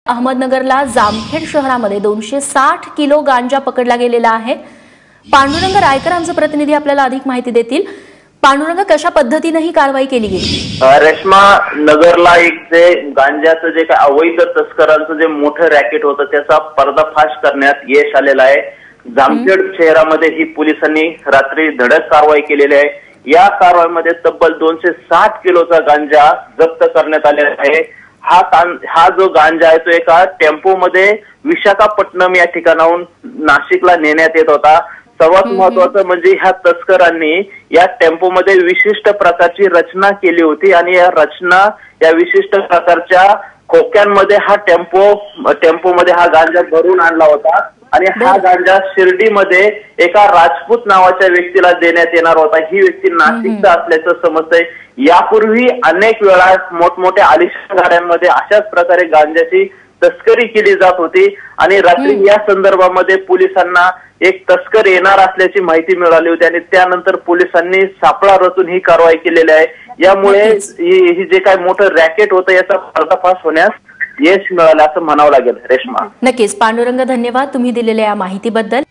अहमदनगरला जामखेड शहरामध्ये 260 किलो गांजा पकडला गेलेला आहे। पांडुरंग रायकर आमचे प्रतिनिधी आपल्याला अधिक माहिती देतील। पांडुरंग, कशा पद्धतीने ही कारवाई केली गेली? रेश्मा, नगरला एक जे गांजाचं जे काही अवैध तस्करांचं जे मोठं रॅकेट होतं त्याचा पर्दाफाश करण्यात यश आलेलं आहे। जामखेड शहरामध्ये ही पोलिसांनी रात्री धडक कारवाई केलेली आहे। या कारवाईमध्ये तब्बल 260 किलोचा गांजा जप्त करण्यात आलेला आहे। हा जो गांजा आहे तो एका टेम्पोमध्ये विशाखापट्टणम या ठिकाणाहून नाशिकला नेण्यात येत होता। सर्वात महत्त्वाचं म्हणजे ह्या तस्करांनी या टेम्पोमध्ये विशिष्ट प्रकारची रचना केली होती आणि या विशिष्ट प्रकारच्या खोक्यांमध्ये हा टेम्पोमध्ये हा गांजा भरून आणला होता आणि हा गांजा शिर्डीमध्ये एका राजपूत नावाच्या व्यक्तीला देण्यात येणार होता। ही व्यक्ती नाशिकचा असल्याचं समजतंय। यापूर्वी अनेक वेळा मोठमोठ्या आलिशान गाड्यांमध्ये अशाच प्रकारे गांजाची तस्करी केली जात होती आणि रात्री या संदर्भामध्ये पोलिसांना एक तस्कर येणार असल्याची माहिती मिळाली होती आणि त्यानंतर पोलिसांनी सापळा रचून ही कारवाई केलेली आहे। यामुळे ही जे काही मोठं रॅकेट होतं याचा पर्दाफाश होण्यास यश मिळालं असं म्हणावं लागेल। रेश्मा, नक्कीच पांडुरंग, धन्यवाद तुम्ही दिलेल्या या माहितीबद्दल।